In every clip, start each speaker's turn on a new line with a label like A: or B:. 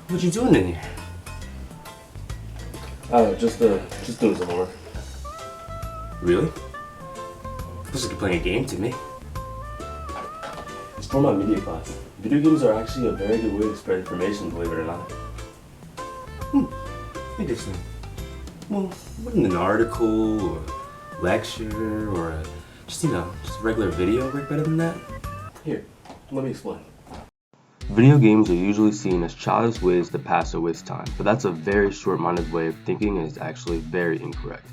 A: What you doing in here?
B: Oh, just doing some homework.
A: Really? Looks like you're playing a game to me.
B: It's for my media class. Video games are actually a very good way to spread information, believe it or not.
A: Interesting. Well, wouldn't an article or lecture or just a regular video work better than that?
B: Here, let me explain.
C: Video games are usually seen as childish ways to pass or waste time, but that's a very short-minded way of thinking and is actually very incorrect.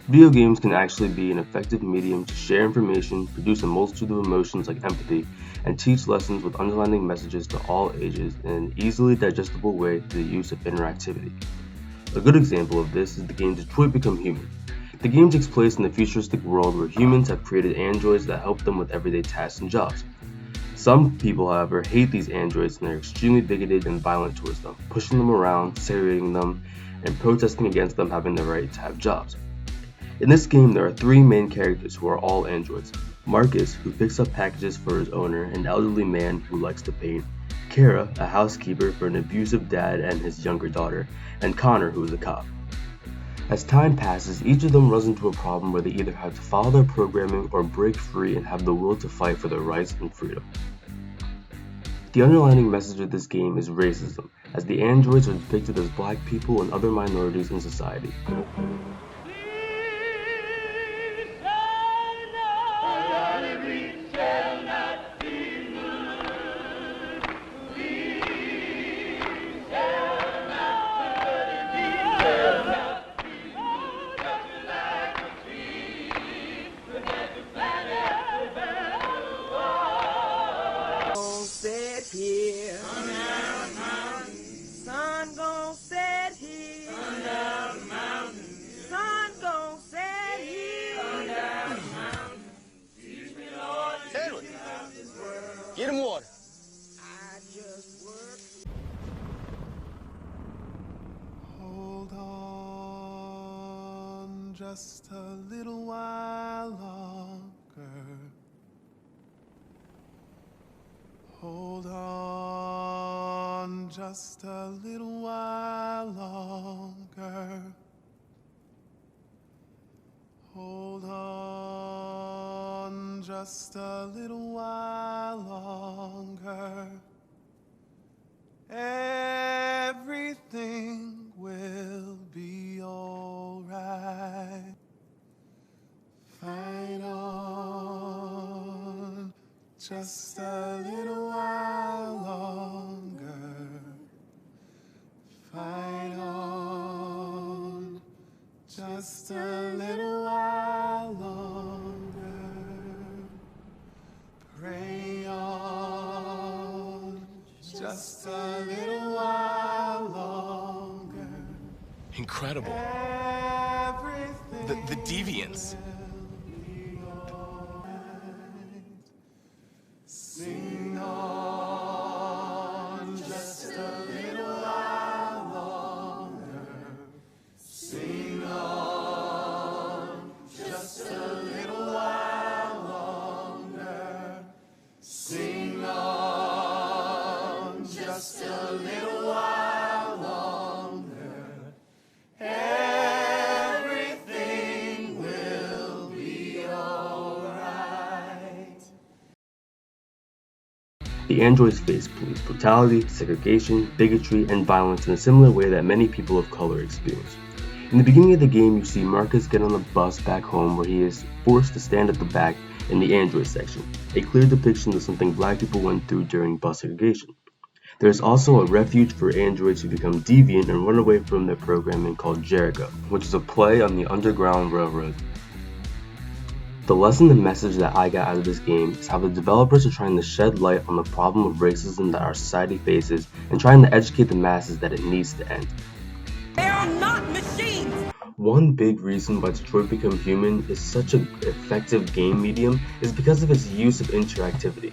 C: Video games can actually be an effective medium to share information, produce a multitude of emotions like empathy, and teach lessons with underlining messages to all ages in an easily digestible way through the use of interactivity. A good example of this is the game Detroit Become Human. The game takes place in a futuristic world where humans have created androids that help them with everyday tasks and jobs. Some people, however, hate these androids and are extremely bigoted and violent towards them, pushing them around, segregating them, and protesting against them having the right to have jobs. In this game, there are three main characters who are all androids. Marcus, who picks up packages for his owner, an elderly man who likes to paint, Kara, a housekeeper for an abusive dad and his younger daughter, and Connor, who is a cop. As time passes, each of them runs into a problem where they either have to follow their programming or break free and have the will to fight for their rights and freedom. The underlying message of this game is racism, as the androids are depicted as black people and other minorities in society.
D: Here. Sun gon' set here. Sun gon' set here.
E: Taylor, get him water.
D: I just work.
F: Hold on just a little while longer. Hold on just a little while longer. Hold on just a little while longer. Everything will be alright. Fight on just a little while longer. Fight on just a little while longer. Pray on just a little while longer.
E: Incredible.
F: Everything
E: The deviants.
F: Sing on just a little while longer. Sing on just a little while longer. Sing on just a little while longer. Everything will be alright.
C: The androids face police brutality, segregation, bigotry, and violence in a similar way that many people of color experience. In the beginning of the game, you see Marcus get on a bus back home where he is forced to stand at the back in the android section, a clear depiction of something black people went through during bus segregation. There is also a refuge for androids who become deviant and run away from their programming called Jericho, which is a play on the Underground Railroad. The lesson and message that I got out of this game is how the developers are trying to shed light on the problem of racism that our society faces and trying to educate the masses that it needs to end.
D: They are not machines.
C: One big reason why Detroit Become Human is such an effective game medium is because of its use of interactivity.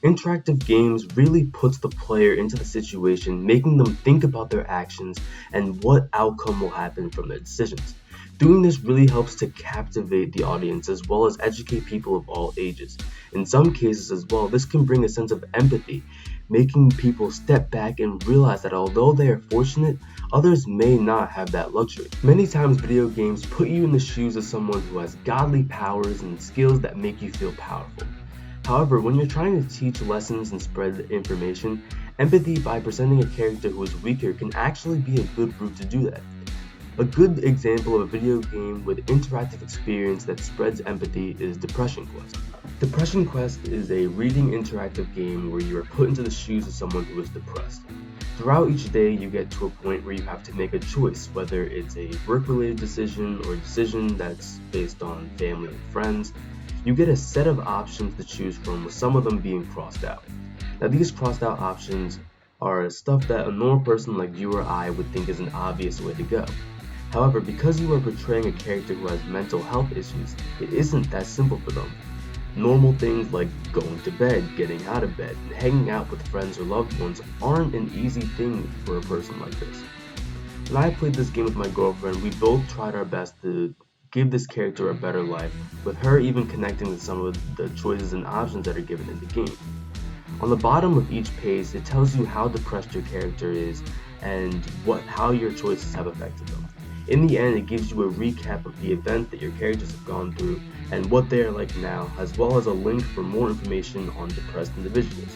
C: Interactive games really puts the player into the situation, making them think about their actions and what outcome will happen from their decisions. Doing this really helps to captivate the audience as well as educate people of all ages. In some cases as well, this can bring a sense of empathy, making people step back and realize that although they are fortunate, others may not have that luxury. Many times video games put you in the shoes of someone who has godly powers and skills that make you feel powerful. However, when you're trying to teach lessons and spread information, empathy by presenting a character who is weaker can actually be a good route to do that. A good example of a video game with interactive experience that spreads empathy is Depression Quest. Depression Quest is a reading interactive game where you are put into the shoes of someone who is depressed. Throughout each day, you get to a point where you have to make a choice, whether it's a work-related decision or a decision that's based on family and friends. You get a set of options to choose from, with some of them being crossed out. Now, these crossed out options are stuff that a normal person like you or I would think is an obvious way to go. However, because you are portraying a character who has mental health issues, it isn't that simple for them. Normal things like going to bed, getting out of bed, and hanging out with friends or loved ones aren't an easy thing for a person like this. When I played this game with my girlfriend, we both tried our best to give this character a better life, with her even connecting with some of the choices and options that are given in the game. On the bottom of each page, it tells you how depressed your character is and how your choices have affected them. In the end, it gives you a recap of the events that your characters have gone through and what they are like now, as well as a link for more information on depressed individuals.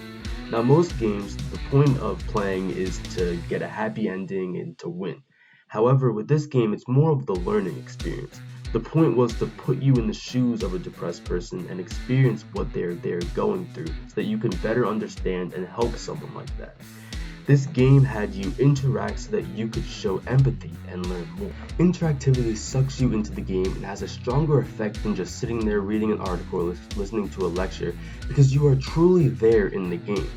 C: Now, most games, the point of playing is to get a happy ending and to win. However, with this game, it's more of the learning experience. The point was to put you in the shoes of a depressed person and experience what they're going through so that you can better understand and help someone like that. This game had you interact so that you could show empathy and learn more. Interactivity sucks you into the game and has a stronger effect than just sitting there reading an article or listening to a lecture, because you are truly there in the game.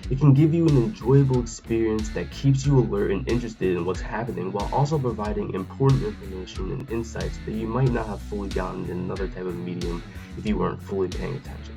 C: It can give you an enjoyable experience that keeps you alert and interested in what's happening, while also providing important information and insights that you might not have fully gotten in another type of medium if you weren't fully paying attention.